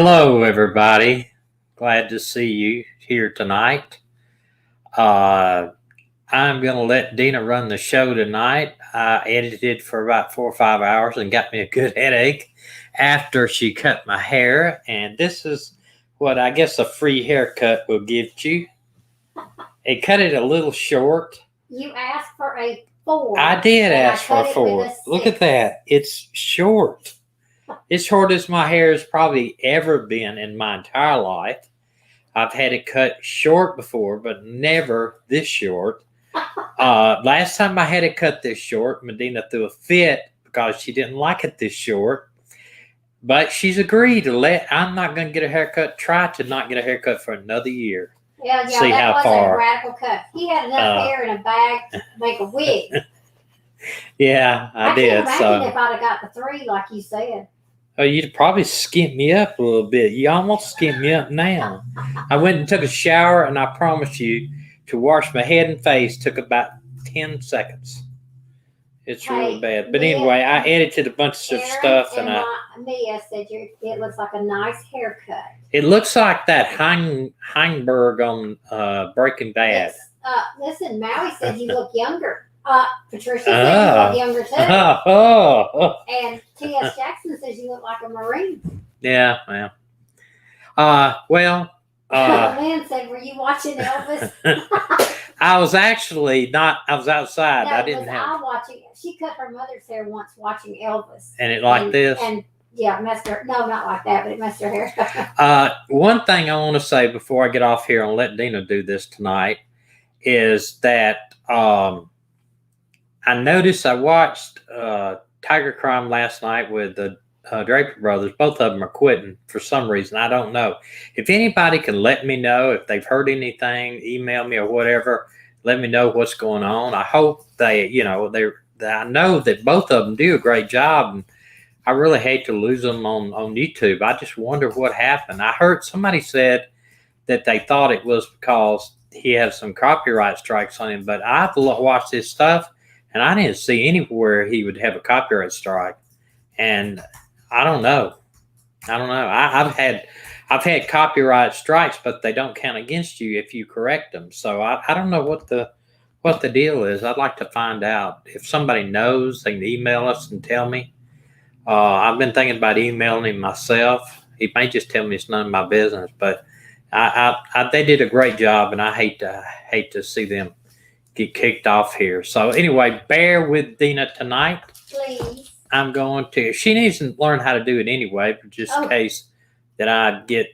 Hello, everybody. Glad to see you here tonight. Uh, I'm going to let Dina run the show tonight. I edited for about 4 or 5 hours and got me a good headache after she cut my hair. And this is what I guess a free haircut will give you. It cut it a little short. You asked for a 4. I did ask for a 4. Look at that. It's short. As short as my hair has probably ever been in my entire life. I've had it cut short before, but never this short. Last time I had it cut this short, Medina threw a fit because she didn't like it this short. But she's agreed to I'm not going to get a haircut. Try to not get a haircut for another year. Yeah, See that how wasn't far. a radical cut. He had enough hair in a bag to make a wig. Yeah, I did. I can't imagine if I'd have got the 3 like you said. Oh, you'd probably skimp me up a little bit. You almost skimp me up now. I went and took a shower, and I promise you, to wash my head and face took about 10 seconds. It's really bad. But anyway, I edited a bunch of stuff, and Mia said it looks like a nice haircut. It looks like that Heinberg on Breaking Bad. Listen, Maui said you look younger. Patricia said you look younger too. And T.S. Jackson says you look like a Marine. Yeah, well. Man said, were you watching Elvis? I was actually not. I was outside. No, I didn't have. I watching. She cut her mother's hair once watching Elvis. And it like this? And yeah, messed her. No, not like that, but it messed her hair. One thing I want to say before I get off here and let Dina do this tonight is that I noticed I watched Tiger Crime last night with the Draper brothers. Both of them are quitting for some reason. I don't know. If anybody can let me know if they've heard anything, email me or whatever. Let me know what's going on. I hope I know that both of them do a great job, and I really hate to lose them on YouTube. I just wonder what happened. I heard somebody said that they thought it was because he had some copyright strikes on him, but I've watched his stuff, and I didn't see anywhere he would have a copyright strike. And I don't know. I've had copyright strikes, but they don't count against you if you correct them. So I don't know what the deal is. I'd like to find out. If somebody knows, they can email us and tell me. I've been thinking about emailing him myself. He may just tell me it's none of my business, but they did a great job, and I hate to see them get kicked off here. So anyway, bear with Dina tonight. Please. I'm going to. She needs to learn how to do it anyway, but just in case that I get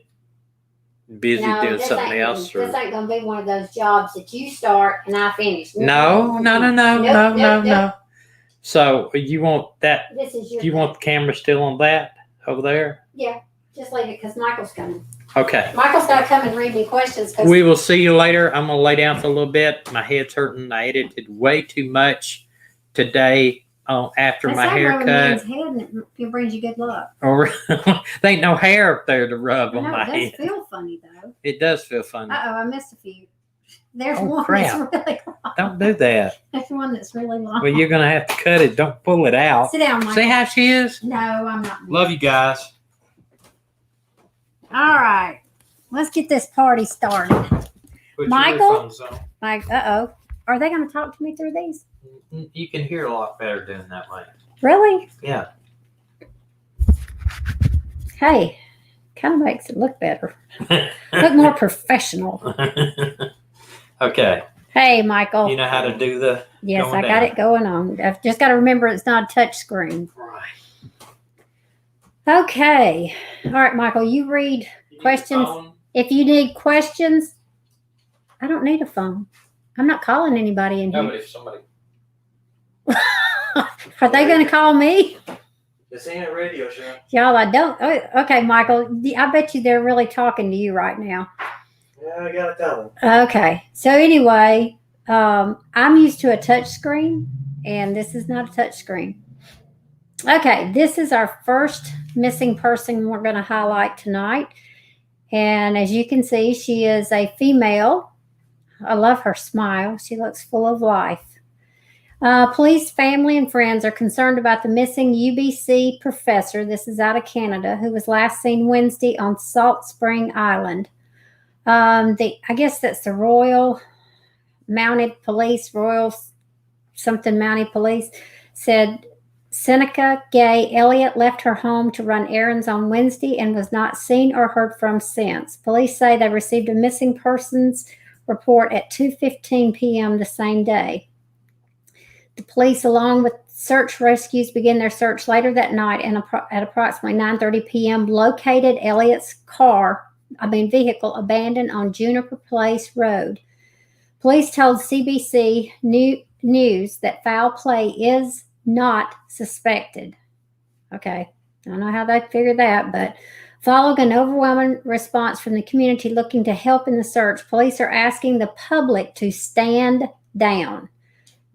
busy doing something else. This ain't gonna be one of those jobs that you start and I finish. No. So you want that? This is your. You want the camera still on that over there? Yeah, just leave it because Michael's coming. Okay. Michael's got to come and read me questions. We will see you later. I'm gonna lay down for a little bit. My head's hurting. I edited way too much today. After my haircut. It brings you good luck. Or there ain't no hair up there to rub on my head. It does feel funny though. It does feel funny. I missed a few. There's one that's really long. Don't do that. There's one that's really long. Well, you're gonna have to cut it. Don't pull it out. Sit down, Michael. See how she is? No, I'm not. Love you guys. All right, let's get this party started. Michael, are they gonna talk to me through these? You can hear a lot better doing that way. Really? Yeah. Hey, kind of makes it look better. Look more professional. Okay. Hey, Michael. You know how to do the. Yes, I got it going on. I've just got to remember it's not a touch screen. Right. Okay. All right, Michael, you read questions. If you need questions, I don't need a phone. I'm not calling anybody in here. No, but if somebody. Are they going to call me? This ain't a radio show. Y'all, I don't. Oh, okay, Michael. I bet you they're really talking to you right now. Yeah, I got to tell them. Okay. So anyway, I'm used to a touch screen, and this is not a touch screen. Okay, this is our first missing person we're going to highlight tonight. And as you can see, she is a female. I love her smile. She looks full of life. Police, family, and friends are concerned about the missing UBC professor. This is out of Canada, who was last seen Wednesday on Salt Spring Island. I guess that's the Royal Mounted Police, Royal something Mounted Police, said Seneca Gay Elliott left her home to run errands on Wednesday and was not seen or heard from since. Police say they received a missing persons report at 2:15 p.m. the same day. The police, along with search rescues, began their search later that night and at approximately 9:30 p.m. located Elliott's vehicle abandoned on Juniper Place Road. Police told CBC News that foul play is not suspected. Okay, I don't know how they figured that, but following an overwhelming response from the community looking to help in the search, police are asking the public to stand down.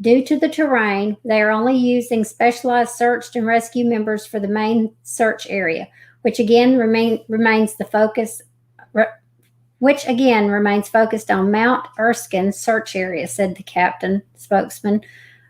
Due to the terrain, they are only using specialized search and rescue members for the main search area, which again remains focused on Mount Erskine search area, said the captain spokesman.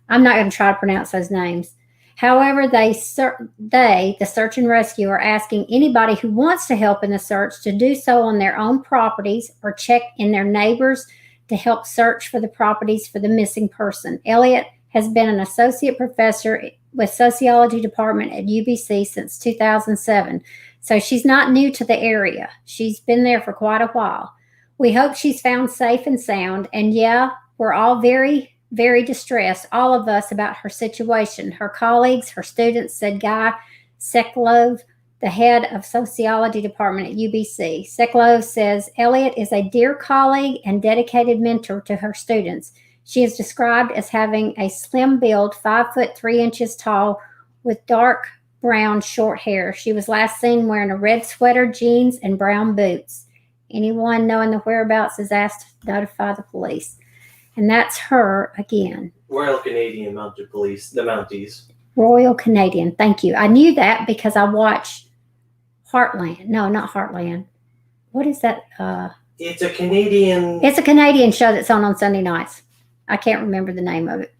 I'm not going to try to pronounce those names. However, the search and rescue, are asking anybody who wants to help in the search to do so on their own properties or check in their neighbors to help search for the properties for the missing person. Elliott has been an associate professor with sociology department at UBC since 2007. So she's not new to the area. She's been there for quite a while. We hope she's found safe and sound. And yeah, we're all very, very distressed, all of us, about her situation. Her colleagues, her students, said Guy Seklov, the head of sociology department at UBC. Seklov says Elliott is a dear colleague and dedicated mentor to her students. She is described as having a slim build, 5 foot 3 inches tall, with dark brown short hair. She was last seen wearing a red sweater, jeans, and brown boots. Anyone knowing the whereabouts is asked to notify the police. And that's her again. Royal Canadian Mounted Police, the Mounties. Royal Canadian. Thank you. I knew that because I watched Heartland. No, not Heartland. What is that? It's a Canadian. It's a Canadian show that's on Sunday nights. I can't remember the name of it.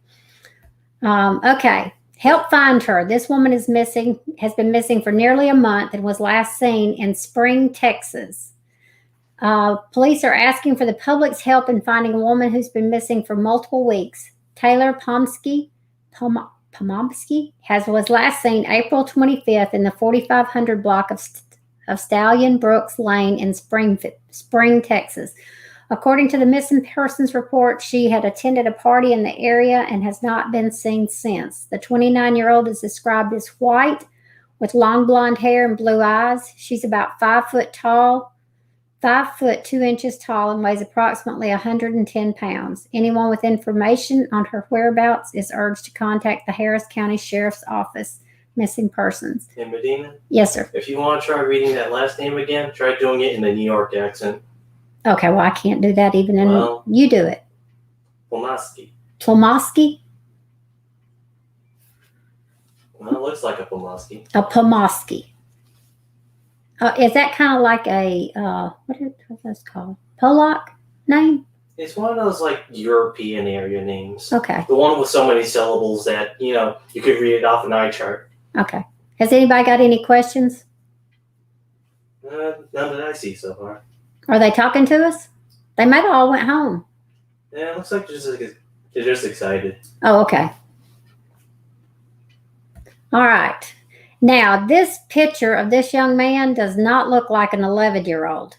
Okay. Help find her. This woman has been missing for nearly a month and was last seen in Spring, Texas. Police are asking for the public's help in finding a woman who's been missing for multiple weeks. Taylor Pomsky was last seen April 25th in the 4500 block of Stallion Brooks Lane in Spring, Texas. According to the missing persons report, she had attended a party in the area and has not been seen since. The 29-year-old is described as white with long blonde hair and blue eyes. She's about 5 foot tall, 5 foot 2 inches tall, and weighs approximately 110 pounds. Anyone with information on her whereabouts is urged to contact the Harris County Sheriff's Office Missing Persons. In Medina? Yes, sir. If you want to try reading that last name again, try doing it in a New York accent. Okay, well, I can't do that even in... you do it. Pomoski. Pomoski? Well, it looks like a Pomoski. A Pomoski. Is that kind of like a, what's that called? Polak name? It's one of those, like, European area names. Okay. The one with so many syllables that, you could read it off an eye chart. Okay. Has anybody got any questions? None that I see so far. Are they talking to us? They might have all went home. Yeah, it looks like they're just excited. Oh, okay. All right. Now, this picture of this young man does not look like an 11-year-old,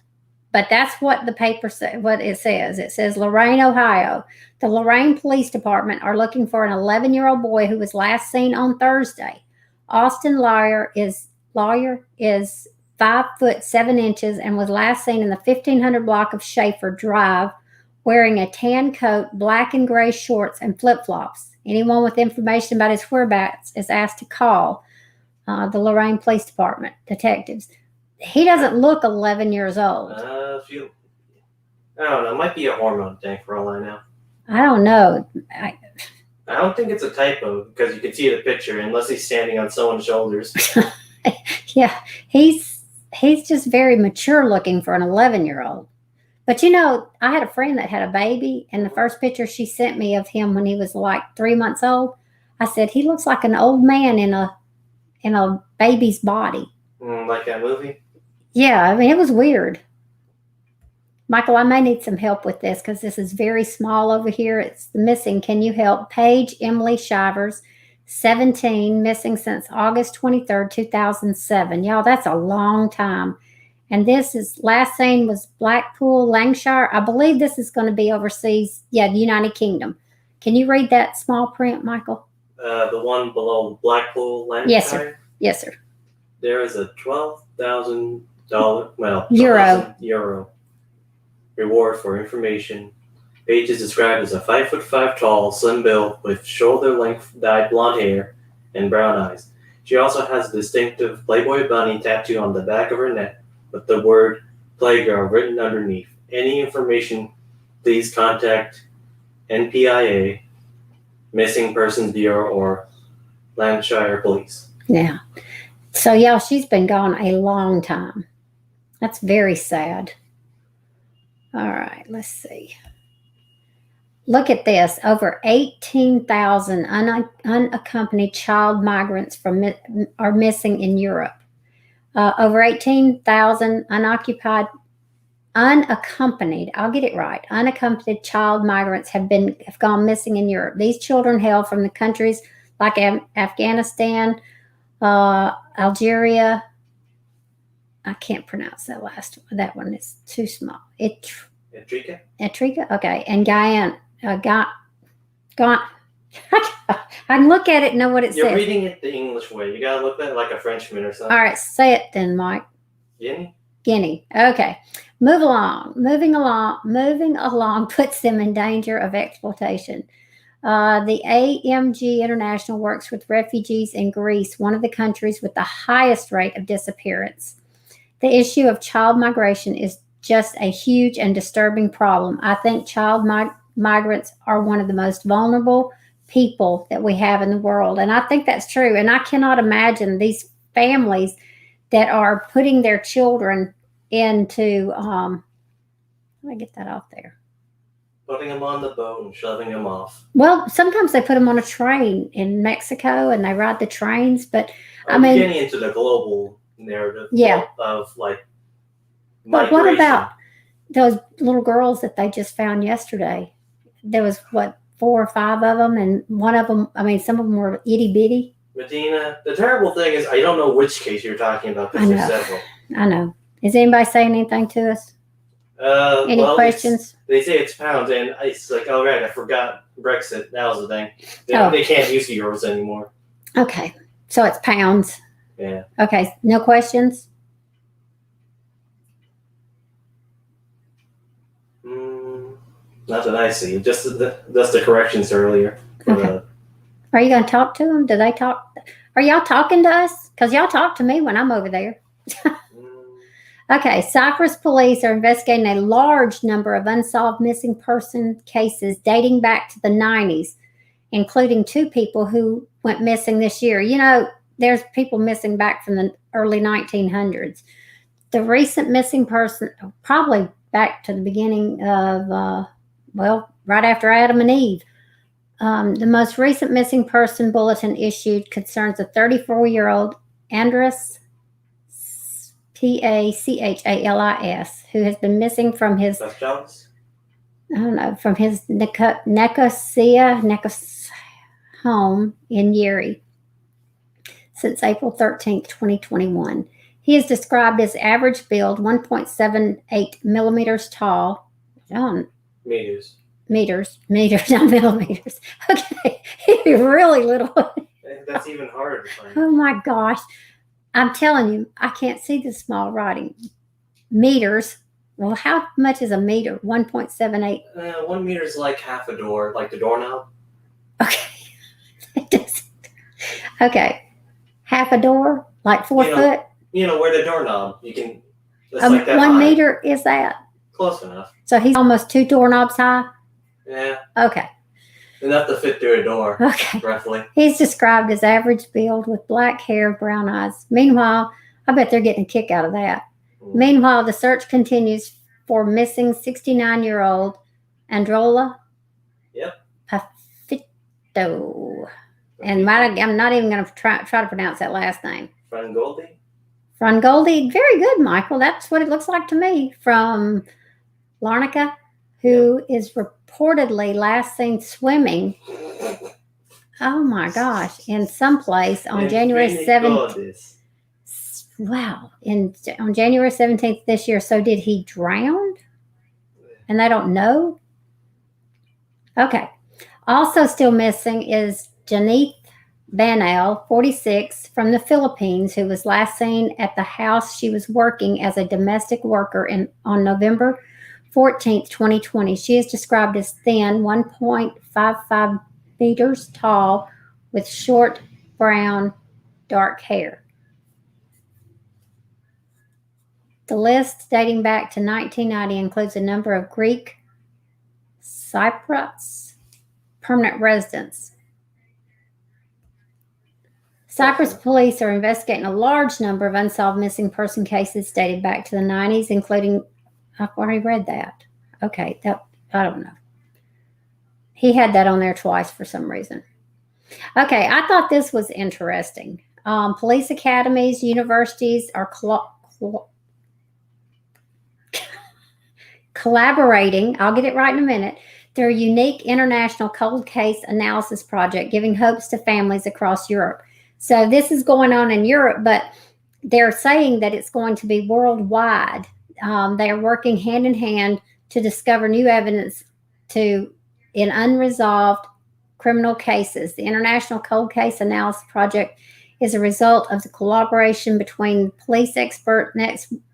but that's what the paper what it says. It says Lorain, Ohio. The Lorain Police Department are looking for an 11-year-old boy who was last seen on Thursday. Austin Lawyer is 5 foot 7 inches and was last seen in the 1500 block of Schaefer Drive wearing a tan coat, black and gray shorts, and flip-flops. Anyone with information about his whereabouts is asked to call the Lorain Police Department detectives. He doesn't look 11 years old. I don't know. It might be a hormone thing for all I know. I don't know. I don't think it's a typo because you can see the picture unless he's standing on someone's shoulders. Yeah, he's just very mature looking for an 11-year-old. But you know, I had a friend that had a baby, and the first picture she sent me of him when he was like 3 months old, I said he looks like an old man in a baby's body. Like that movie? Yeah, I mean it was weird. Michael, I may need some help with this because this is very small over here. It's the missing. Can you help? Paige Emily Shivers, 17, missing since August 23rd, 2007. Y'all, that's a long time. And this is last seen was Blackpool, Lancashire. I believe this is going to be overseas. Yeah, the United Kingdom. Can you read that small print, Michael? The one below Blackpool, Lancashire? Yes, sir. Yes, sir. There is a $12,000, euro reward for information. Paige is described as a 5'5" tall, slim build with shoulder-length dyed blonde hair and brown eyes. She also has a distinctive Playboy bunny tattoo on the back of her neck with the word Playgirl written underneath. Any information, please contact NPIA, Missing Persons Bureau, or Lancashire Police. Yeah. So, y'all, she's been gone a long time. That's very sad. All right, let's see. Look at this. Over 18,000 unaccompanied child migrants are missing in Europe. Over 18,000 unaccompanied, I'll get it right, unaccompanied child migrants have gone missing in Europe. These children hail from the countries like Afghanistan, Algeria. I can't pronounce that last one. That one is too small. Etrika? Okay. And Guyana. I can look at it and know what it You're says. reading it the English way. You gotta look at it like a Frenchman or something. All right, say it then, Mike. Guinea. Okay. Moving along puts them in danger of exploitation. The AMG International works with refugees in Greece, one of the countries with the highest rate of disappearance. The issue of child migration is just a huge and disturbing problem. I think child migrants are one of the most vulnerable people that we have in the world. And I think that's true. And I cannot imagine these families that are putting their children into, let me get that off there. Putting them on the boat and shoving them off. Well, sometimes they put them on a train in Mexico and they ride the trains. But I'm getting into the global narrative of like migration. But what about those little girls that they just found yesterday? There was, 4 or 5 of them, and one of them, some of them were itty bitty. Medina, the terrible thing is I don't know which case you're talking about because there's several. I know. Is anybody saying anything to us? Any questions? They say it's pounds, and it's like, all right, I forgot Brexit. That was the thing. They can't use euros anymore. Okay, so it's pounds. Yeah. Okay, no questions? Not that I see. Just the corrections earlier. Okay. Are you going to talk to them? Do they talk? Are y'all talking to us? Because y'all talk to me when I'm over there. Okay, Cyprus police are investigating a large number of unsolved missing person cases dating back to the 90s, including 2 people who went missing this year. You know, there's people missing back from the early 1900s. The recent missing person, probably back to the beginning of, right after Adam and Eve. The most recent missing person bulletin issued concerns a 34-year-old Andres Pachalis, who has been missing from his Nicosia home in Yeri since April 13th, 2021. He is described as average build, 1.78 millimeters tall. Meters, not millimeters. Okay, really little. That's even harder to find. Oh my gosh. I'm telling you, I can't see the small writing. Meters. Well, how much is a meter? 1.78. 1 meter is like half a door, like the doorknob. Okay. Okay. Half a door? Like 4 foot? You know, where the doorknob, you can, like that 1 high. Meter is that? Close enough. So he's almost 2 doorknobs high? Yeah. Okay. Enough to fit through a door, roughly. He's described as average build with black hair, brown eyes. Meanwhile, I bet they're getting a kick out of that. Meanwhile, the search continues for missing 69-year-old Androla Yep. Pafito. And I'm not even going to try to pronounce that last name. Frangoldi? Frangoldi, very good, Michael. That's what it looks like to me. From Larnaca, who is reportedly last seen swimming, oh my gosh, in some place on January 7th. Wow. On January 17th this year. So did he drown? And they don't know? Okay. Also still missing is Janeth Banal, 46, from the Philippines, who was last seen at the house she was working as a domestic worker on November 14th, 2020. She is described as thin, 1.55 meters tall, with short brown dark hair. The list dating back to 1990 includes a number of Greek Cypriots permanent residents. Cyprus police are investigating a large number of unsolved missing person cases dated back to the 90s, including, I've already read that. Okay, I don't know. He had that on there twice for some reason. Okay, I thought this was interesting. Police academies, universities are collaborating, I'll get it right in a minute, their unique international cold case analysis project, giving hopes to families across Europe. So this is going on in Europe, but they're saying that it's going to be worldwide. They are working hand in hand to discover new evidence in unresolved criminal cases. The International Cold Case Analysis Project is a result of the collaboration between Police Expert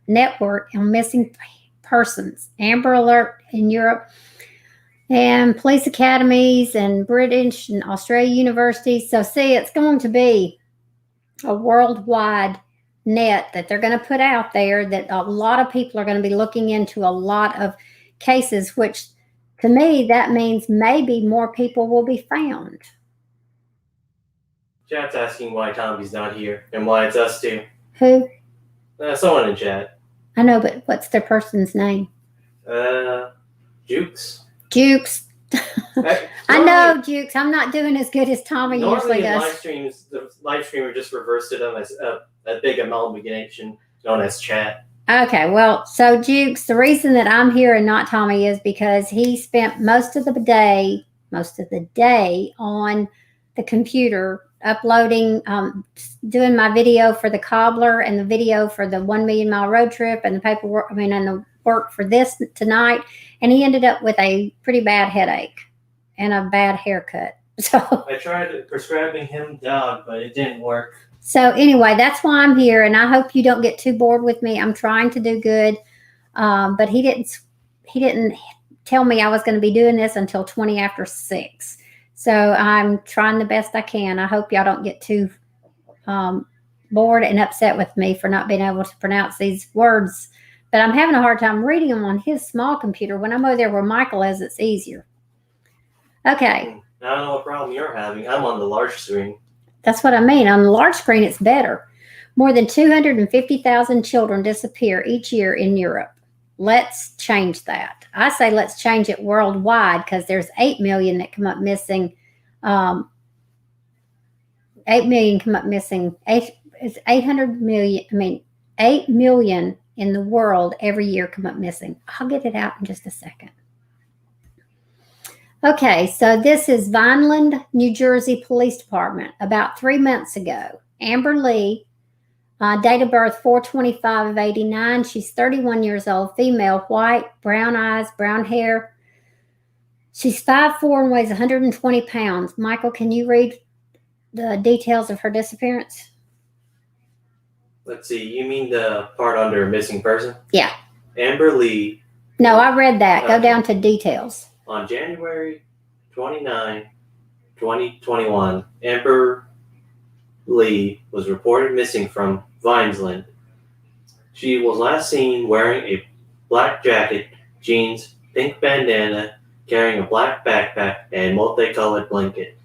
Network on Missing Persons, Amber Alert in Europe, and police academies and British and Australian universities. So see, it's going to be a worldwide net that they're going to put out there that a lot of people are going to be looking into a lot of cases, which to me, that means maybe more people will be found. Chat's asking why Tommy's not here and why it's us two. Who? Someone in chat. I know, but what's their person's name? Jukes. Jukes. I know, Jukes. I'm not doing as good as Tommy usually does. Live streams, the live streamer just reversed to them as a big amalgamation known as chat. Okay, well, so Jukes, the reason that I'm here and not Tommy is because he spent most of the day on the computer uploading, doing my video for the cobbler and the video for the 1 million mile road trip and the paperwork, and the work for this tonight. And he ended up with a pretty bad headache and a bad haircut. So I tried prescribing him dog, but it didn't work. So anyway, that's why I'm here, and I hope you don't get too bored with me. I'm trying to do good, but he didn't tell me I was going to be doing this until 20 after 6. So I'm trying the best I can. I hope y'all don't get too bored and upset with me for not being able to pronounce these words. But I'm having a hard time reading them on his small computer. When I'm over there where Michael is, it's easier. Okay. I don't know what problem you're having. I'm on the large screen. That's what I mean. On the large screen, it's better. More than 250,000 children disappear each year in Europe. Let's change that. I say let's change it worldwide because there's 8 million that come up missing. 8 million come up missing. It's 800 million. 8 million in the world every year come up missing. I'll get it out in just a second. Okay, so this is Vineland, New Jersey Police Department. About 3 months ago, Amber Lee, date of birth 4/25 of 89. She's 31 years old, female, white, brown eyes, brown hair. She's 5'4" and weighs 120 pounds. Michael, can you read the details of her disappearance? Let's see. You mean the part under missing person? Yeah. Amber Lee. No, I read that. Go down to details. On January 29, 2021, Amber Lee was reported missing from Vineland. She was last seen wearing a black jacket, jeans, pink bandana, carrying a black backpack, and multicolored blanket.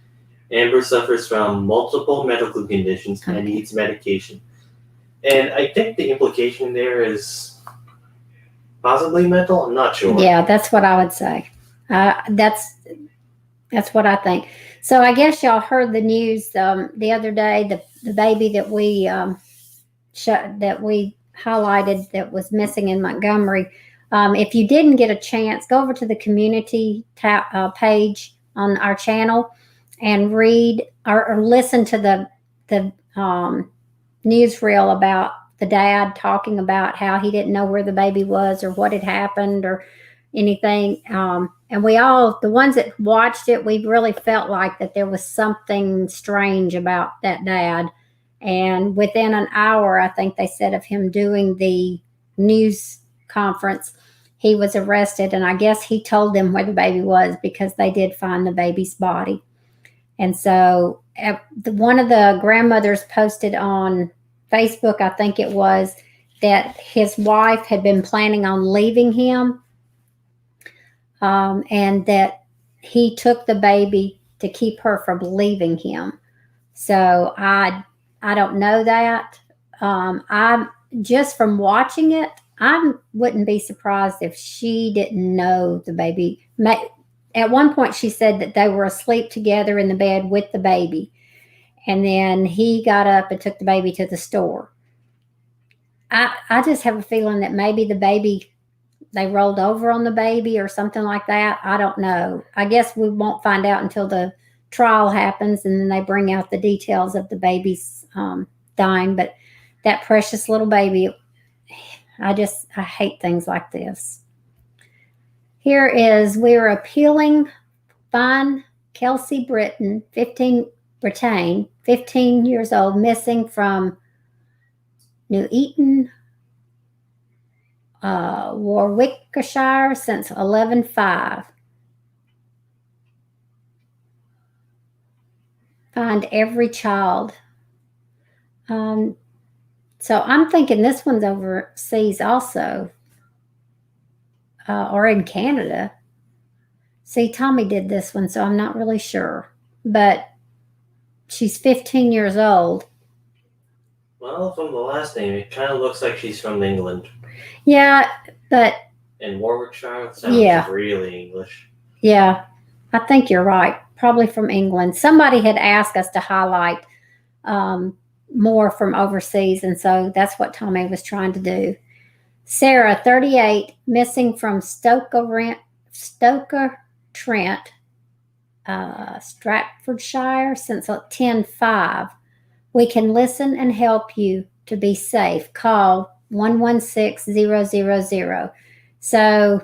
Amber suffers from multiple medical conditions and needs medication. And I think the implication there is Possibly mental. I'm not sure. Yeah, that's what I would say. That's what I think. So I guess y'all heard the news the other day. The baby that we that we highlighted that was missing in Montgomery. If you didn't get a chance, go over to the community page on our channel and read or listen to the newsreel about the dad talking about how he didn't know where the baby was or what had happened or anything. And we all, the ones that watched it, we really felt like that there was something strange about that dad. And within an hour, I think they said, of him doing the news conference, he was arrested. And I guess he told them where the baby was because they did find the baby's body. And so one of the grandmothers posted on Facebook, I think it was, that his wife had been planning on leaving him, and that he took the baby to keep her from leaving him. So I don't know that. I'm just from watching it, I wouldn't be surprised if she didn't know the baby. At one point, she said that they were asleep together in the bed with the baby. And then he got up and took the baby to the store. I just have a feeling that maybe the baby, they rolled over on the baby or something like that. I don't know. I guess we won't find out until the trial happens and then they bring out the details of the baby's dying. But that precious little baby, I hate things like this. Here is, we're appealing fine Kelsey Brittain, 15 years old, missing from New Eaton, Warwickshire since 11/5. Find every child. So I'm thinking this one's overseas also, or in Canada. See, Tommy did this one, so I'm not really sure. But she's 15 years old. Well, from the last name, it kind of looks like she's from England. Yeah, but... And Warwickshire sounds really English. Yeah, I think you're right. Probably from England. Somebody had asked us to highlight more from overseas, and so that's what Tommy was trying to do. Sarah, 38, missing from Stoker Trent, Stratfordshire since 10/5. We can listen and help you to be safe. Call 116-000. So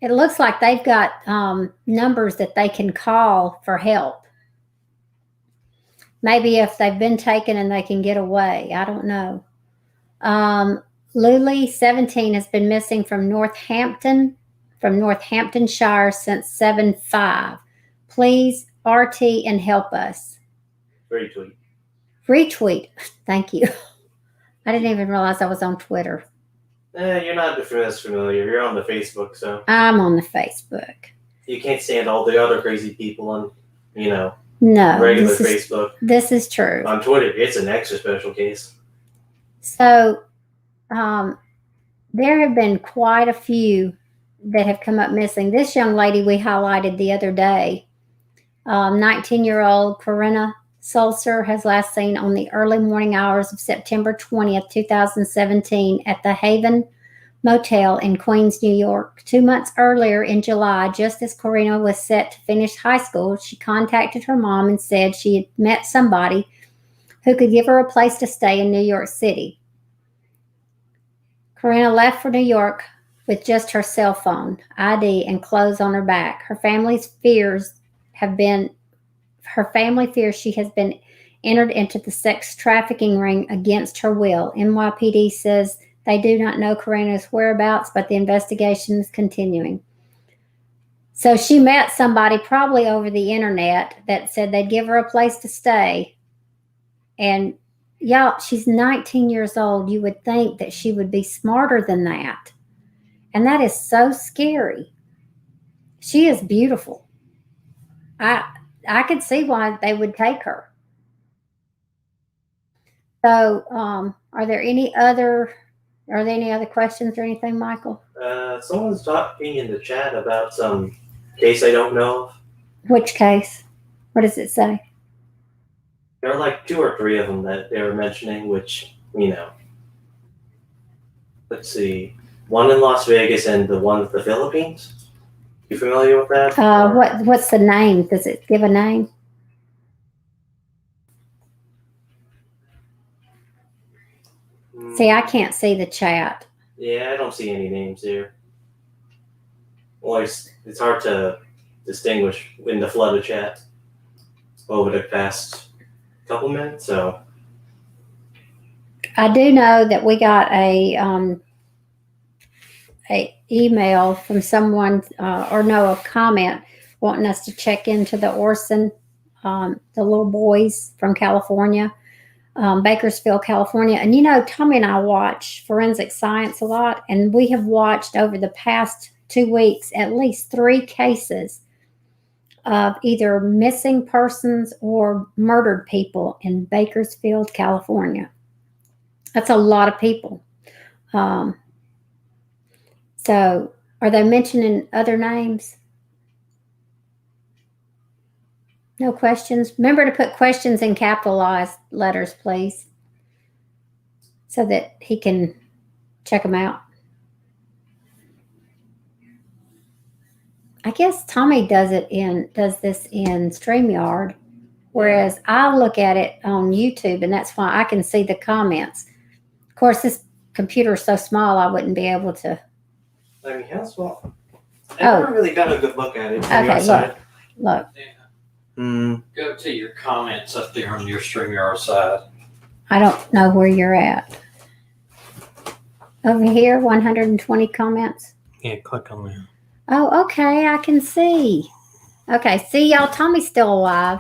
it looks like they've got numbers that they can call for help. Maybe if they've been taken and they can get away. I don't know. Luli, 17, has been missing from Northamptonshire since 7/5. Please RT and help us. Retweet. Thank you. I didn't even realize I was on Twitter. You're not as familiar. You're on the Facebook, so. I'm on the Facebook. You can't stand all the other crazy people on, no, regular Facebook. This is true. On Twitter, it's an extra special case. So, there have been quite a few that have come up missing. This young lady we highlighted the other day, 19-year-old Corinna Sulzer, has last seen on the early morning hours of September 20th, 2017 at the Haven Motel in Queens, New York. 2 months earlier in July, just as Corinna was set to finish high school, she contacted her mom and said she had met somebody who could give her a place to stay in New York City. Corinna left for New York with just her cell phone, ID, and clothes on her back. Her family fears she has been entered into the sex trafficking ring against her will. NYPD says they do not know Corinna's whereabouts, but the investigation is continuing. So she met somebody probably over the internet that said they'd give her a place to stay. And y'all, she's 19 years old. You would think that she would be smarter than that. And that is so scary. She is beautiful. I could see why they would take her. So, are there any other Are there any other questions or anything, Michael? Someone's talking in the chat about some case I don't know of. Which case? What does it say? There are like 2 or 3 of them that they were mentioning, which, let's see. One in Las Vegas and the one with the Philippines. You familiar with that? What's the name? Does it give a name? See, I can't see the chat. Yeah, I don't see any names here. Well, it's hard to distinguish in the flood of chat over the past couple minutes, so. I do know that we got a email from someone, a comment wanting us to check into the Orson, the little boys from California, Bakersfield, California. And Tommy and I watch forensic science a lot, and we have watched over the past 2 weeks at least 3 cases of either missing persons or murdered people in Bakersfield, California. That's a lot of people. So are they mentioning other names? No questions? Remember to put questions in capitalized letters, please, so that he can check them out. I guess Tommy does this in StreamYard, whereas I look at it on YouTube, and that's why I can see the comments. Of course, this computer is so small, I wouldn't be able to. I mean, how small? I never really got a good look at it. Okay, look. Go to your comments up there on your StreamYard side. I don't know where you're at. Over here, 120 comments. Yeah, click on that. Oh, okay, I can see. Okay, see y'all, Tommy's still alive.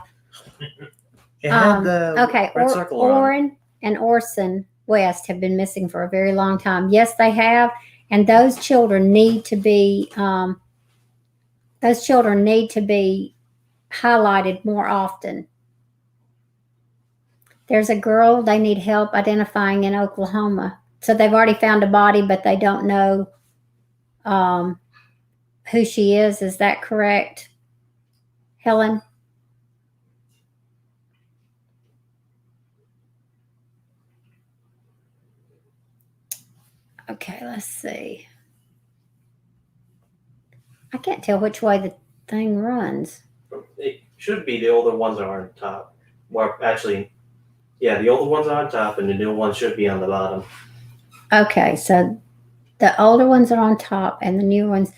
It had the Okay, red circle on it. Orrin and Orson West have been missing for a very long time. Yes, they have, and those children need to be highlighted more often. There's a girl they need help identifying in Oklahoma. So they've already found a body, but they don't know who she is. Is that correct, Helen? Okay, let's see. I can't tell which way the thing runs. It should be the older ones are on top. Well, actually, yeah, the older ones are on top, and the new ones should be on the bottom. Okay, so the older ones are on top, and the new ones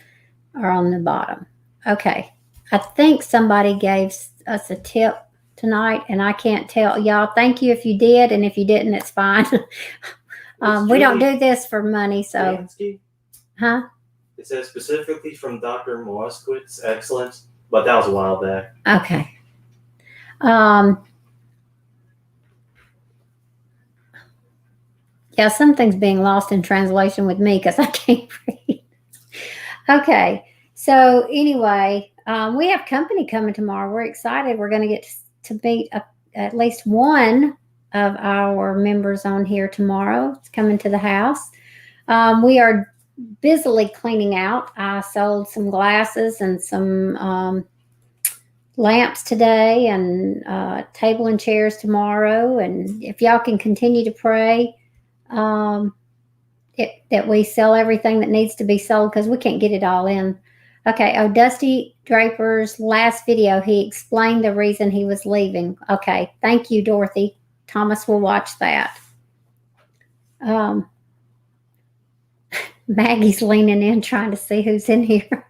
are on the bottom. Okay, I think somebody gave us a tip tonight, and I can't tell y'all. Thank you if you did, and if you didn't, it's fine. We don't do this for money, so. Lansky. Huh? It says specifically from Dr. Moskowitz, excellent, but that was a while back. Okay. Yeah, something's being lost in translation with me because I can't read. Okay, so anyway, we have company coming tomorrow. We're excited. We're going to get to meet at least one of our members on here tomorrow. It's coming to the house. We are busily cleaning out. I sold some glasses and some lamps today, and table and chairs tomorrow. And if y'all can continue to pray that we sell everything that needs to be sold, because we can't get it all in. Okay, Dusty Draper's last video, he explained the reason he was leaving. Okay, thank you, Dorothy. Thomas will watch that. Maggie's leaning in trying to see who's in here.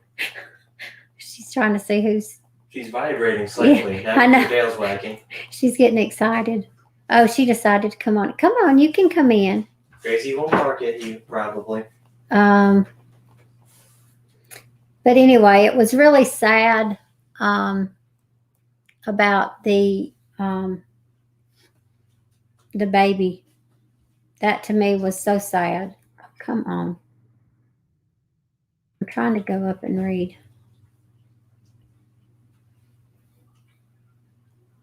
She's trying to see who's. She's vibrating slightly. Yeah, I know. Her tail's wagging. She's getting excited. Oh, she decided to come on. Come on, you can come in. Gracie won't bark at you, probably. But anyway, it was really sad about the baby. That to me was so sad. Come on. I'm trying to go up and read.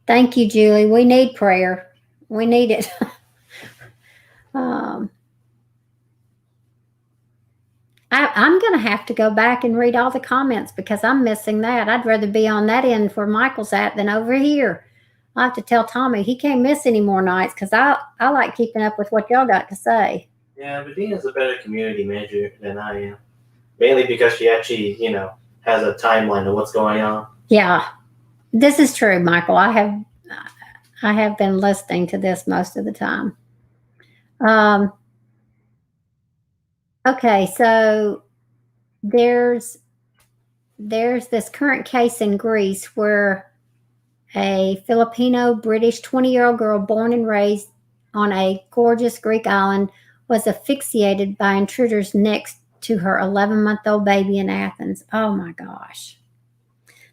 Thank you, Julie. We need prayer. We need it. I'm going to have to go back and read all the comments because I'm missing that. I'd rather be on that end where Michael's at than over here. I'll have to tell Tommy he can't miss any more nights because I like keeping up with what y'all got to say. Yeah, but Dina's a better community manager than I am. Mainly because she actually, has a timeline of what's going on. Yeah, this is true, Michael. I have been listening to this most of the time. Okay, so there's this current case in Greece where a Filipino British 20-year-old girl born and raised on a gorgeous Greek island was asphyxiated by intruders next to her 11-month-old baby in Athens. Oh my gosh.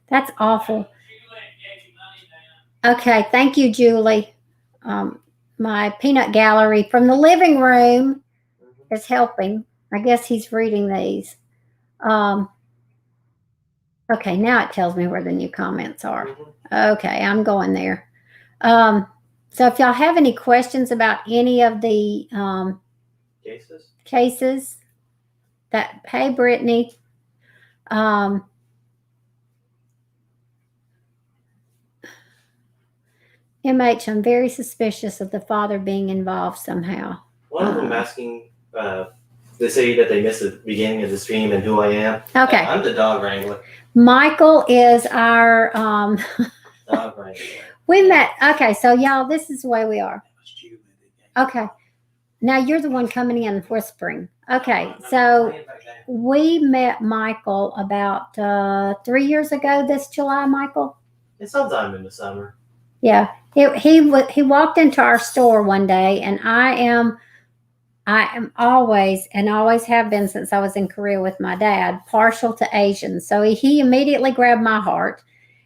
That's awful. Okay, thank you, Julie. My peanut gallery from the living room is helping. I guess he's reading these. Okay, now it tells me where the new comments are. Okay, I'm going there. So if y'all have any questions about any of the cases, hey, Brittany. MH, I'm very suspicious of the father being involved somehow. One of them asking, they say that they missed the beginning of the stream and who I am. Okay. I'm the dog wrangler. Michael is our Dog wrangler. we met. Okay, so y'all, this is the way we are. Okay. Now you're the one coming in whispering. Okay, so we met Michael about 3 years ago this July, Michael. It's sometime in the summer. Yeah, he walked into our store one day, and I am always and always have been since I was in Korea with my dad, partial to Asians. So he immediately grabbed my heart,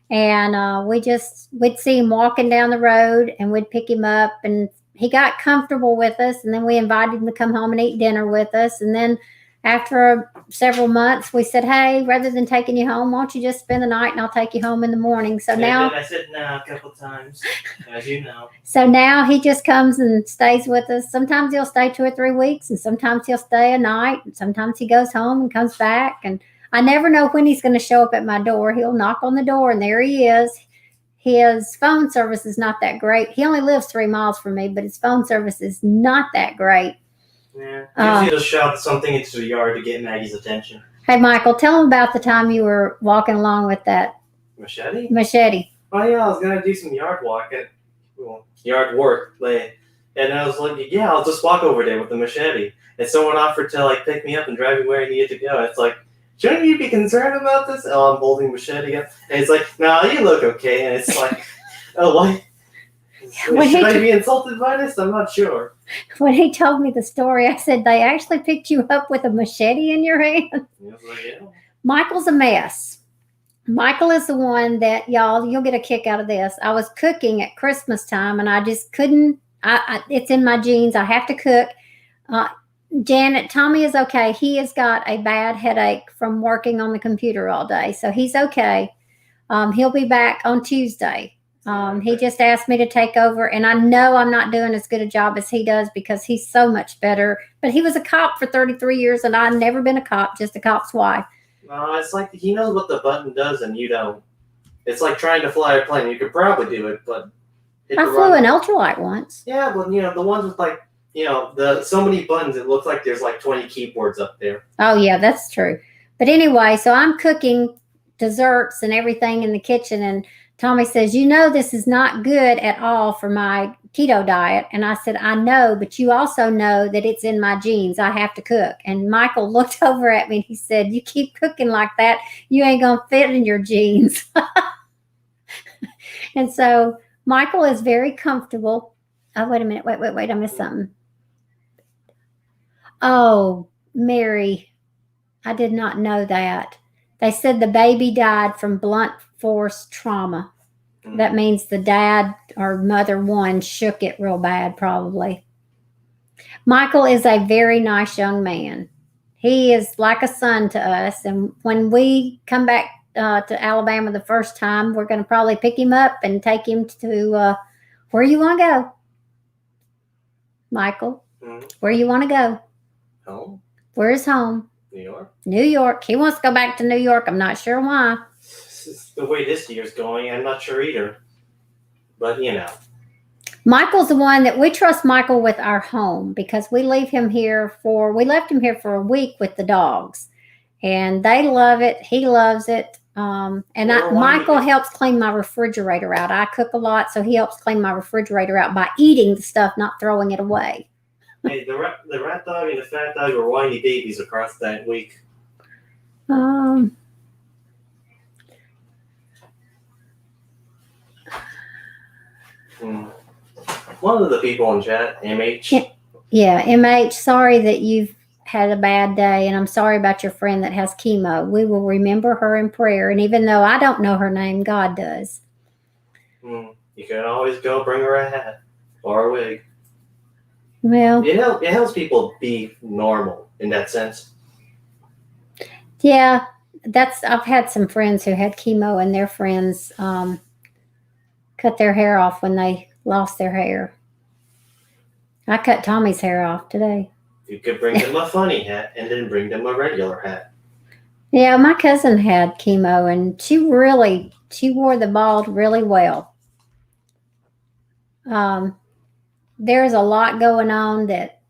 and we'd see him walking down the road, and we'd pick him up, and he got comfortable with us, and then we invited him to come home and eat dinner with us, and then after several months, we said, hey, rather than taking you home, why don't you just spend the night and I'll take you home in the morning. So now I said no a couple times, as you know. So now he just comes and stays with us. Sometimes he'll stay 2 or 3 weeks, and sometimes he'll stay a night, and sometimes he goes home and comes back. And I never know when he's going to show up at my door. He'll knock on the door, and there he is. His phone service is not that great. He only lives 3 miles from me, but his phone service is not that great. Yeah. Usually he'll shout something into the yard to get Maggie's attention. Hey, Michael, tell him about the time you were walking along with that machete. Oh, yeah, I was going to do some yard work. And I was like, yeah, I'll just walk over there with the machete. And someone offered to, pick me up and drive me where I needed to go. It's like, shouldn't you be concerned about this? Oh, I'm holding machete up. And it's like, no, you look okay. And it's like, oh, what? Should I be insulted by this? I'm not sure. When he told me the story, I said, they actually picked you up with a machete in your hand? Yeah. Michael's a mess. Michael is the one that, you'll get a kick out of this. I was cooking at Christmas time, and I just couldn't. It's in my genes. I have to cook. Janet, Tommy is okay. He has got a bad headache from working on the computer all day, so he's okay. He'll be back on Tuesday. He just asked me to take over, and I know I'm not doing as good a job as he does because he's so much better. But he was a cop for 33 years, and I've never been a cop, just a cop's wife. It's like he knows what the button does, and you don't. It's like trying to fly a plane. You could probably do it, but... I flew an ultralight once. Yeah, but, the ones with, so many buttons, it looks like there's, 20 keyboards up there. Oh, yeah, that's true. But anyway, so I'm cooking desserts and everything in the kitchen, and Tommy says, this is not good at all for my keto diet. And I said, I know, but you also know that it's in my genes. I have to cook. And Michael looked over at me and he said, you keep cooking like that, you ain't going to fit in your genes. And so Michael is very comfortable. Oh, wait a minute. Wait. I missed something. Oh, Mary, I did not know that. They said the baby died from blunt force trauma. That means the dad or mother one shook it real bad, probably. Michael is a very nice young man. He is like a son to us. And when we come back to Alabama the first time, we're going to probably pick him up and take him to where you want to go. Michael, where you want to go? Home. Where is home? New York. New York. He wants to go back to New York. I'm not sure why. The way this year's going, I'm not sure either. But you know. Michael's the one that we trust Michael with our home because we left him here for a week with the dogs, and they love it. He loves it. Michael helps clean my refrigerator out. I cook a lot, so he helps clean my refrigerator out by eating the stuff, not throwing it away. Hey, the rat dog and the fat dog were whiny babies across that week. Um. One of the people in chat, MH. Yeah, MH, sorry that you've had a bad day, and I'm sorry about your friend that has chemo. We will remember her in prayer, and even though I don't know her name, God does. You can always go bring her a hat or a wig. Well, it helps people be normal in that sense. Yeah, I've had some friends who had chemo, and their friends cut their hair off when they lost their hair. I cut Tommy's hair off today. You could bring them a funny hat and then bring them a regular hat. Yeah, my cousin had chemo, and she wore the bald really well. There's a lot going on that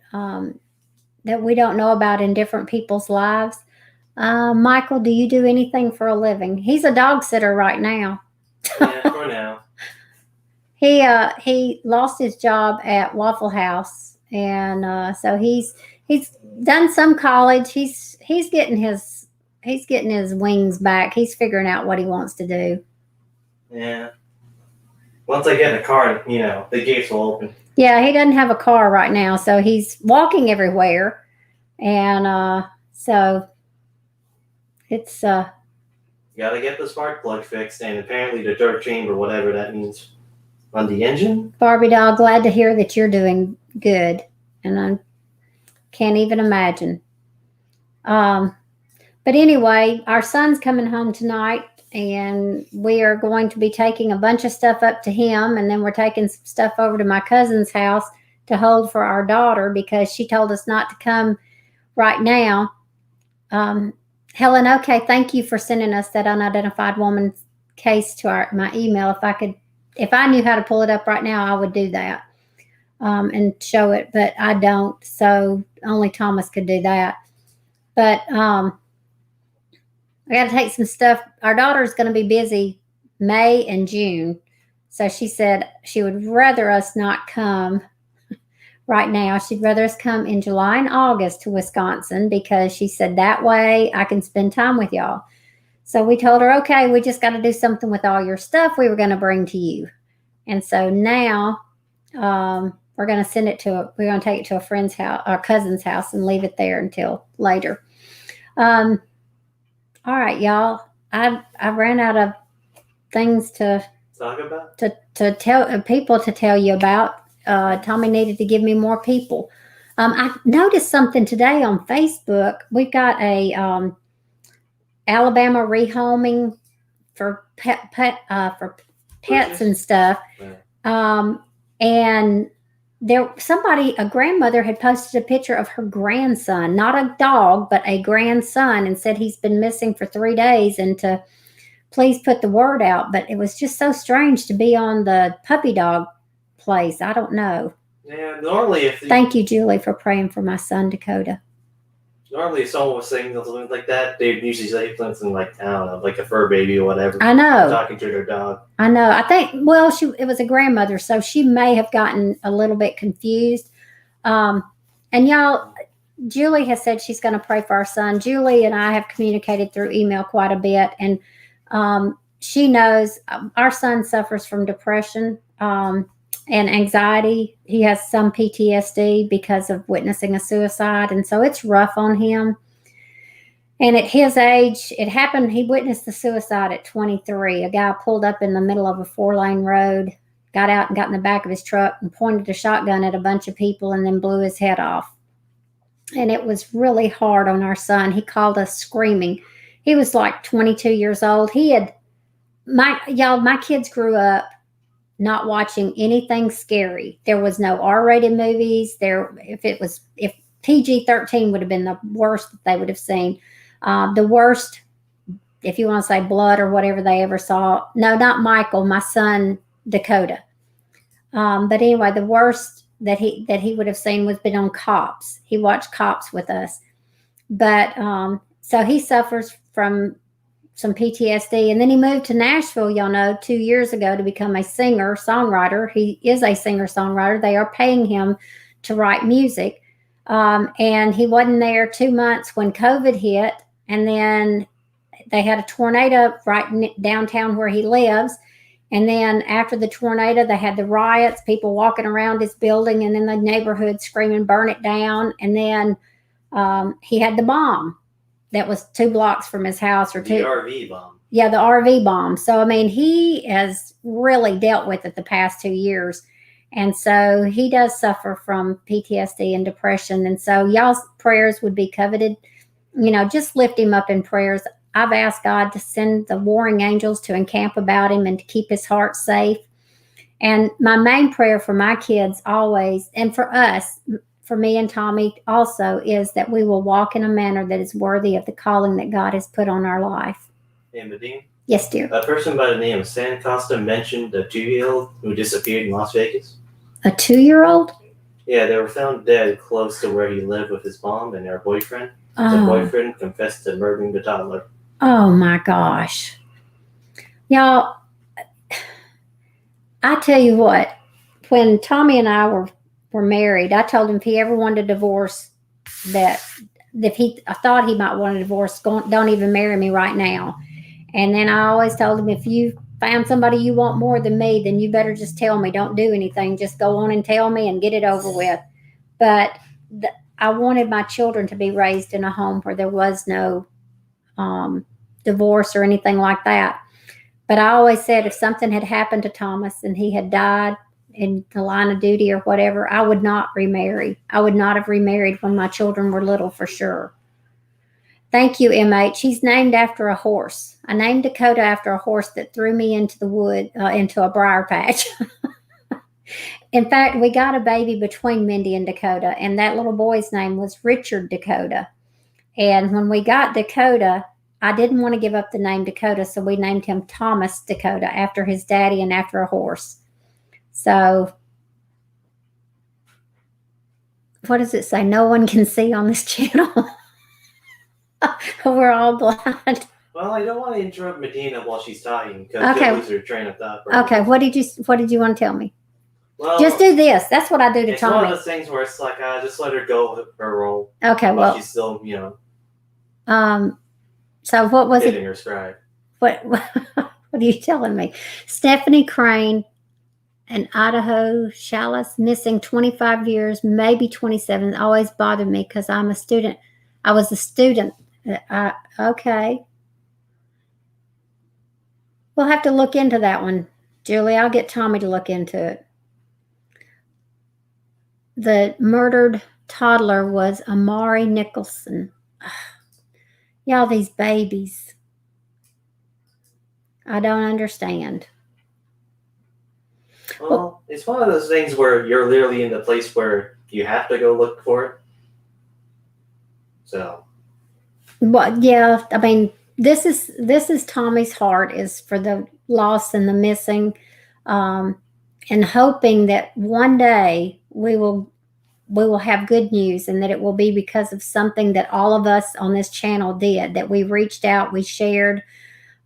we don't know about in different people's lives. Michael, do you do anything for a living? He's a dog sitter right now. Yeah, for now. He lost his job at Waffle House, and so he's done some college. He's getting his wings back. He's figuring out what he wants to do. Yeah. Once I get a car, the gates will open. Yeah, he doesn't have a car right now, so he's walking everywhere, and so it's You gotta get the spark plug fixed, and apparently the dirt chamber, whatever that means, on the engine. Barbie doll, glad to hear that you're doing good, and I can't even imagine. But anyway, our son's coming home tonight, and we are going to be taking a bunch of stuff up to him, and then we're taking some stuff over to my cousin's house to hold for our daughter because she told us not to come right now. Helen, okay, thank you for sending us that unidentified woman case to my email. If I knew how to pull it up right now, I would do that and show it, but I don't. So only Thomas could do that. But I got to take some stuff. Our daughter's going to be busy May and June. So she said she would rather us not come right now. She'd rather us come in July and August to Wisconsin because she said that way I can spend time with y'all. So we told her, okay, we just got to do something with all your stuff we were going to bring to you. And so now we're going to we're going to take it to a friend's house, our cousin's house, and leave it there until later. All right, y'all. I ran out of things to Talk about? to tell people to tell you about. Tommy needed to give me more people. I noticed something today on Facebook. We've got a Alabama rehoming for pets and stuff. Yeah. And a grandmother had posted a picture of her grandson, not a dog, but a grandson, and said he's been missing for 3 days and to please put the word out. But it was just so strange to be on the puppy dog place. I don't know. Yeah, normally Thank you, Julie, for praying for my son, Dakota. Normally if someone was saying something like that, they'd usually say something like, I don't know, like a fur baby or whatever. I know. Talking to their dog. I know. I think, well, it was a grandmother, so she may have gotten a little bit confused. And y'all, Julie has said she's going to pray for our son. Julie and I have communicated through email quite a bit, and she knows our son suffers from depression and anxiety. He has some PTSD because of witnessing a suicide, and so it's rough on him. And at his age, it happened. He witnessed the suicide at 23. A guy pulled up in the middle of a 4-lane road, got out and got in the back of his truck and pointed a shotgun at a bunch of people and then blew his head off. And it was really hard on our son. He called us screaming. He was like 22 years old. My kids grew up not watching anything scary. There was no R-rated movies. If PG-13 would have been the worst that they would have seen. The worst, if you want to say blood or whatever they ever saw. No, not Michael, my son Dakota. But anyway, the worst that he would have seen was been on Cops. He watched Cops with us. But so he suffers from some PTSD, and then he moved to Nashville, y'all know, 2 years ago to become a singer-songwriter. He is a singer-songwriter. They are paying him to write music. And he wasn't there 2 months when COVID hit, and then they had a tornado right downtown where he lives. And then after the tornado, they had the riots, people walking around his building, and then the neighborhood screaming, burn it down. And then he had the bomb that was 2 blocks from his house, or The two. RV bomb. Yeah, the RV bomb. So, I mean, he has really dealt with it the past 2 years. And so he does suffer from PTSD and depression. And so y'all's prayers would be coveted. You know, just lift him up in prayers. I've asked God to send the warring angels to encamp about him and to keep his heart safe. And my main prayer for my kids always, and for us, for me and Tommy also, is that we will walk in a manner that is worthy of the calling that God has put on our life. Hey, Medine, Yes, dear. a person by the name of San Costa mentioned a 2-year-old who disappeared in Las Vegas. A 2-year-old? Yeah, they were found dead close to where he lived with his mom and her boyfriend. The Oh, boyfriend confessed to murdering the toddler. oh my gosh. Y'all, I tell you what, when Tommy and I were married, I told him if he ever wanted a divorce, that I thought he might want a divorce, don't even marry me right now. And then I always told him, if you found somebody you want more than me, then you better just tell me. Don't do anything. Just go on and tell me and get it over with. But I wanted my children to be raised in a home where there was no divorce or anything like that. But I always said if something had happened to Thomas and he had died in the line of duty or whatever, I would not remarry. I would not have remarried when my children were little, for sure. Thank you, MH. He's named after a horse. I named Dakota after a horse that threw me into the wood, into a briar patch. In fact, we got a baby between Mindy and Dakota, and that little boy's name was Richard Dakota. And when we got Dakota, I didn't want to give up the name Dakota, so we named him Thomas Dakota after his daddy and after a horse. So, what does it say? No one can see on this channel. We're all blind. Well, I don't want to interrupt Medina while she's talking because Okay. she'll lose her train of thought. Okay, what did you want to tell me? Well, Just do this. That's what I do to it's one Tommy. of those things where it's like, just let her go with her role Okay, while well, she's still, so what was it? hitting her stride. What are you telling me? Stephanie Crane and Idaho Chalice missing 25 years, maybe 27. Always bothered me because I'm a student. I was a student. Okay. We'll have to look into that one, Julie. I'll get Tommy to look into it. The murdered toddler was Amari Nicholson. Y'all, these babies. I don't understand. Well, it's one of those things where you're literally in the place where you have to go look for it. So. But yeah, I mean, this is Tommy's heart, is for the lost and the missing, and hoping that one day we will have good news, and that it will be because of something that all of us on this channel did, that we reached out, we shared.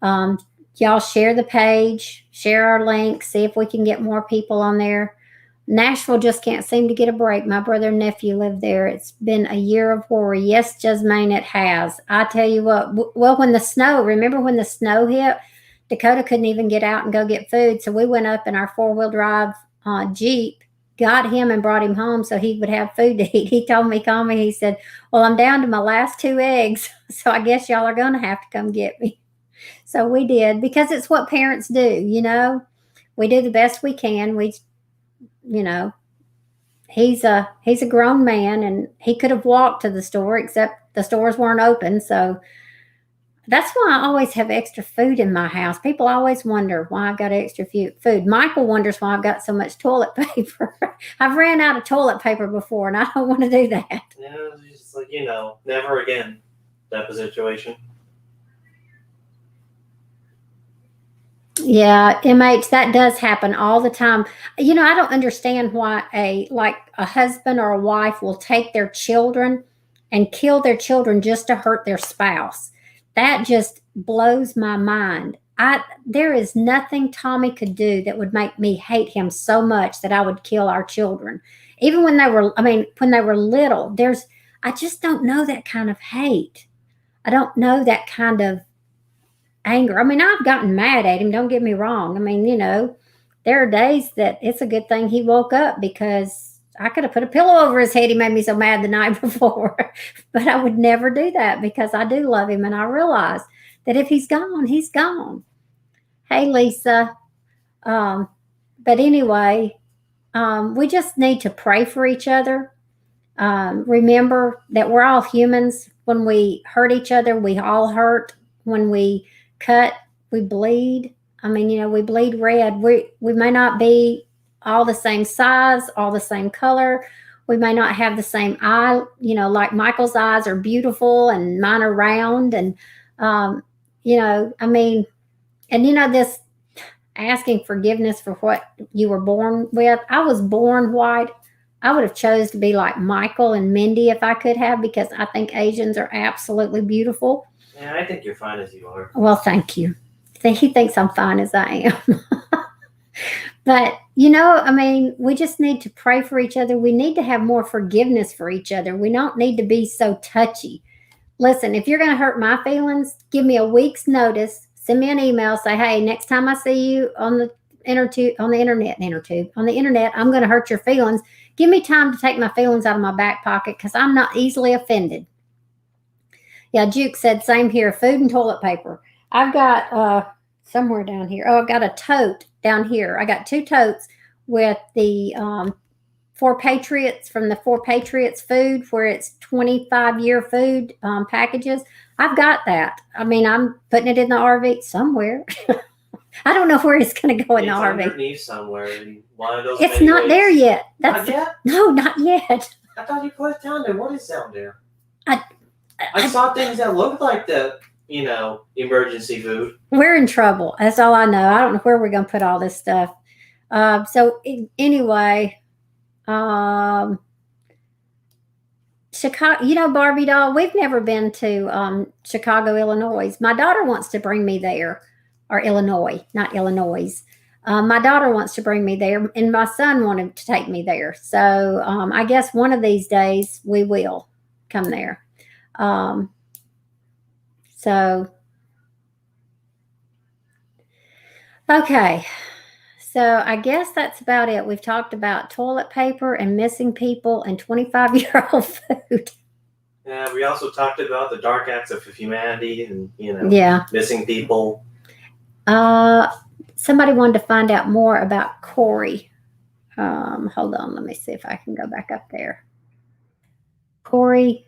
Y'all share the page, share our link, see if we can get more people on there. Nashville just can't seem to get a break. My brother and nephew live there. It's been a year of worry. Yes, Jasmine, it has. I tell you what, well, remember when the snow hit? Dakota couldn't even get out and go get food. So we went up in our 4-wheel drive Jeep, got him and brought him home so he would have food to eat. He told me, he said, well, I'm down to my last 2 eggs. So I guess y'all are going to have to come get me. So we did, because it's what parents do, you know. We do the best we can. He's a grown man, and he could have walked to the store, except the stores weren't open. So That's why I always have extra food in my house. People always wonder why I've got extra food. Michael wonders why I've got so much toilet paper. I've ran out of toilet paper before, and I don't want to do that. Yeah, it's just like, never again type of situation. Yeah, MH, that does happen all the time. I don't understand why a husband or a wife will take their children and kill their children just to hurt their spouse. That just blows my mind. There is nothing Tommy could do that would make me hate him so much that I would kill our children. Even when they were little, I just don't know that kind of hate. I don't know that kind of anger. I've gotten mad at him, don't get me wrong. There are days that it's a good thing he woke up, because I could have put a pillow over his head. He made me so mad the night before. But I would never do that, because I do love him, and I realize that if he's gone, he's gone. Hey, Lisa. But anyway, we just need to pray for each other. Remember that we're all humans. When we hurt each other, we all hurt. When we cut, we bleed. We bleed red. We may not be all the same size, all the same color. We may not have the same eye, like Michael's eyes are beautiful and mine are round. And, this asking forgiveness for what you were born with. I was born white. I would have chose to be like Michael and Mindy if I could have, because I think Asians are absolutely beautiful. Yeah, I think you're fine as you are. Well, thank you. He thinks I'm fine as I am. But, we just need to pray for each other. We need to have more forgiveness for each other. We don't need to be so touchy. Listen, if you're going to hurt my feelings, give me a week's notice. Send me an email. Say, hey, next time I see you on the internet, I'm going to hurt your feelings. Give me time to take my feelings out of my back pocket, because I'm not easily offended. Yeah, Juke said, same here, food and toilet paper. I've got somewhere down here. Oh, I've got a tote down here. I got 2 totes with the 4 Patriots, from the 4 Patriots food, where it's 25-year food packages. I've got that. I'm putting it in the RV somewhere. I don't know where it's going to go in the RV. It's underneath somewhere. One of those. It's not there yet. Not yet? No, not yet. I thought you put it down there. What is down there? I saw things that looked like the, emergency food. We're in trouble. That's all I know. I don't know where we're going to put all this stuff. Anyway, Chicago, Barbie doll, we've never been to Chicago, Illinois. My daughter wants to bring me there, or Illinois, not Illinois. My daughter wants to bring me there, and my son wanted to take me there. So I guess one of these days we will come there. Okay. So I guess that's about it. We've talked about toilet paper and missing people and 25-year-old food. Yeah, we also talked about the dark acts of humanity and, yeah, missing people. Somebody wanted to find out more about Corey. Hold on. Let me see if I can go back up there. Corey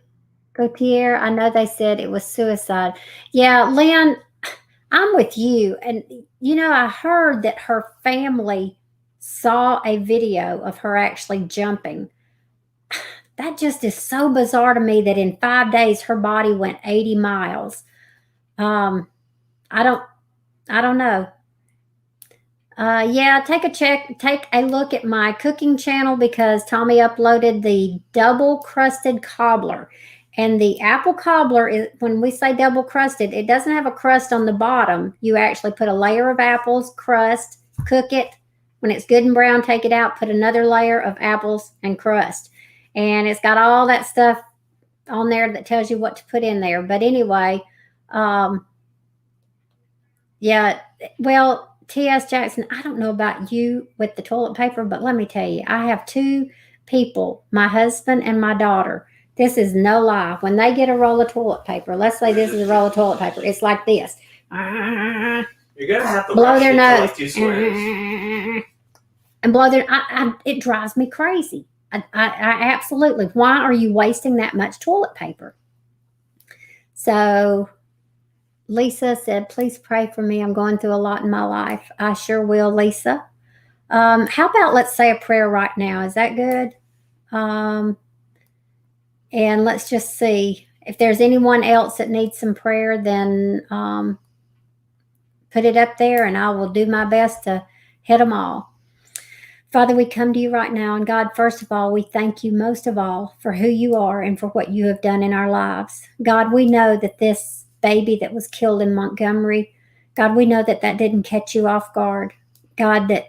Gautier, I know they said it was suicide. Yeah, Lynn, I'm with you. And, I heard that her family saw a video of her actually jumping. That just is so bizarre to me, that in 5 days her body went 80 miles. I don't know. Yeah, take a look at my cooking channel, because Tommy uploaded the double crusted cobbler. And the apple cobbler is, when we say double crusted, it doesn't have a crust on the bottom. You actually put a layer of apples, crust, cook it. When it's good and brown, take it out, put another layer of apples and crust. And it's got all that stuff on there that tells you what to put in there. But anyway, yeah, well, T.S. Jackson, I don't know about you with the toilet paper, but let me tell you, I have 2 people, my husband and my daughter. This is no lie. When they get a roll of toilet paper, let's say this is a roll of toilet paper, it's like this. You're going to have to blow their nose. Like 2 squares. And blow their, it drives me crazy. I absolutely, why are you wasting that much toilet paper? So, Lisa said, please pray for me. I'm going through a lot in my life. I sure will, Lisa. How about let's say a prayer right now? Is that good? And let's just see if there's anyone else that needs some prayer, then put it up there and I will do my best to hit them all. Father, we come to you right now. And God, first of all, we thank you most of all for who you are and for what you have done in our lives. God, we know that this baby that was killed in Montgomery, God, we know that that didn't catch you off guard. God, that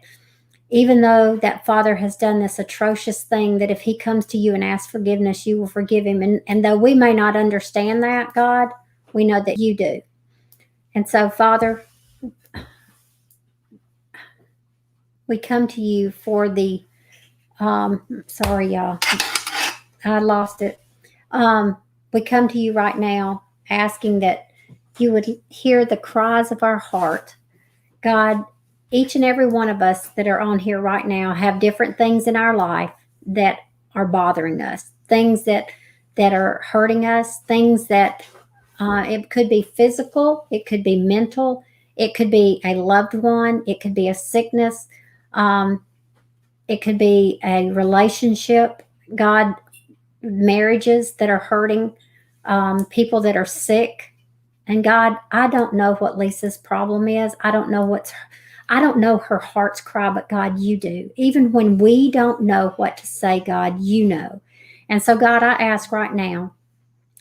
even though that father has done this atrocious thing, that if he comes to you and asks forgiveness, you will forgive him. And though we may not understand that, God, we know that you do. And so, Father, we come to you for the, sorry, y'all, I lost it. We come to you right now asking that you would hear the cries of our heart. God, each and every one of us that are on here right now have different things in our life that are bothering us, things that are hurting us, things that it could be physical, it could be mental, it could be a loved one, it could be a sickness, it could be a relationship, God, marriages that are hurting, people that are sick. And God, I don't know what Lisa's problem is. I don't know her heart's cry, but God, you do. Even when we don't know what to say, God, you know. And so, God, I ask right now,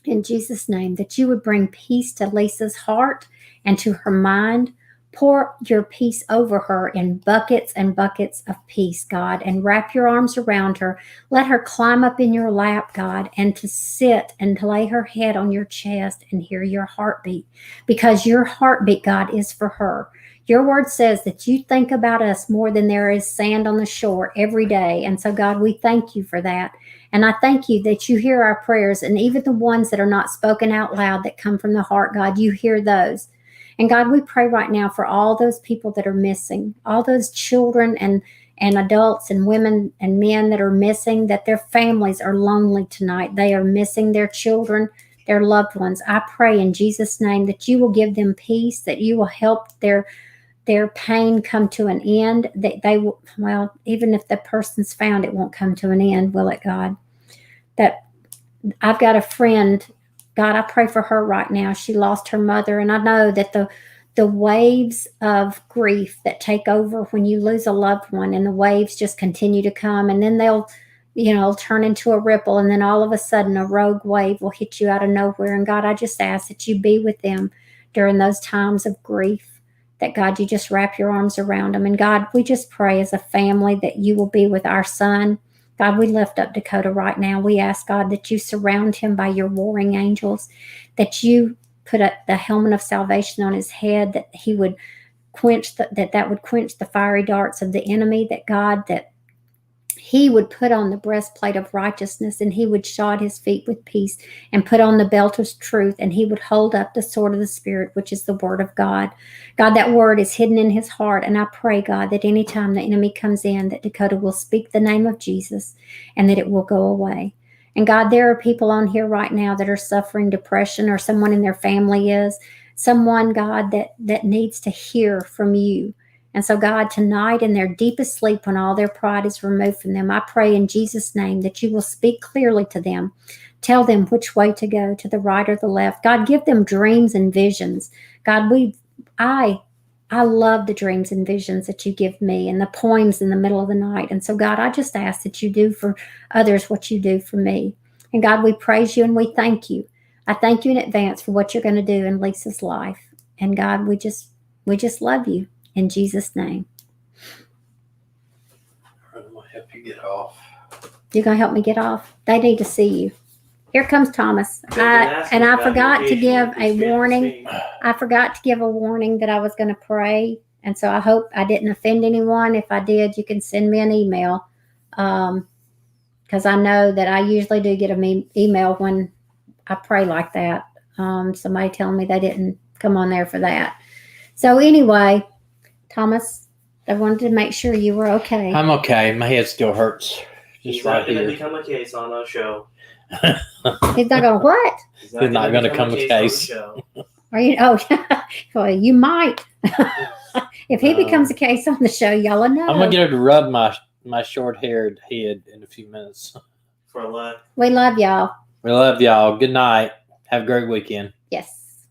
in Jesus' name, that you would bring peace to Lisa's heart and to her mind. Pour your peace over her in buckets and buckets of peace, God, and wrap your arms around her. Let her climb up in your lap, God, and to sit and to lay her head on your chest and hear your heartbeat, because your heartbeat, God, is for her. Your word says that you think about us more than there is sand on the shore every day. And so, God, we thank you for that. And I thank you that you hear our prayers, and even the ones that are not spoken out loud that come from the heart, God, you hear those. And God, we pray right now for all those people that are missing, all those children and adults and women and men that are missing, that their families are lonely tonight. They are missing their children, their loved ones. I pray in Jesus' name that you will give them peace, that you will help their pain come to an end, that they will, well, even if the person's found, it won't come to an end, will it, God? That I've got a friend, God, I pray for her right now. She lost her mother, and I know that the waves of grief that take over when you lose a loved one, and the waves just continue to come, and then they'll, turn into a ripple, and then all of a sudden a rogue wave will hit you out of nowhere. And God, I just ask that you be with them during those times of grief, that God, you just wrap your arms around them. And God, we just pray as a family that you will be with our son. God, we lift up Dakota right now. We ask, God, that you surround him by your warring angels, that you put the helmet of salvation on his head, that he would quench that would quench the fiery darts of the enemy, that God, that he would put on the breastplate of righteousness, and he would shod his feet with peace and put on the belt of truth, and he would hold up the sword of the Spirit, which is the word of God. God, that word is hidden in his heart, and I pray, God, that anytime the enemy comes in, that Dakota will speak the name of Jesus and that it will go away. And God, there are people on here right now that are suffering depression, or someone in their family is, someone, God, that needs to hear from you. And so, God, tonight in their deepest sleep, when all their pride is removed from them, I pray in Jesus' name that you will speak clearly to them. Tell them which way to go, to the right or the left. God, give them dreams and visions. God, I love the dreams and visions that you give me, and the poems in the middle of the night. And so, God, I just ask that you do for others what you do for me. And God, we praise you and we thank you. I thank you in advance for what you're going to do in Lisa's life. And God, we just love you. In Jesus' name. I'm going to help you get off. You're going to help me get off? They need to see you. Here comes Thomas. I forgot to give a warning. I forgot to give a warning that I was going to pray. And so I hope I didn't offend anyone. If I did, you can send me an email. Because I know that I usually do get an email when I pray like that. Somebody telling me they didn't come on there for that. So anyway, Thomas, I wanted to make sure you were okay. I'm okay. My head still hurts. Just He's right not going here. to become a case on our show. He's not going to what? He's not going to come a case. on the show. Are you? Oh, well, you might. If he No. becomes a case on the show, y'all will know. I'm gonna get her to rub my short-haired head in a few minutes. For a lot. We love y'all. We love y'all. Good night. Have a great weekend. Yes.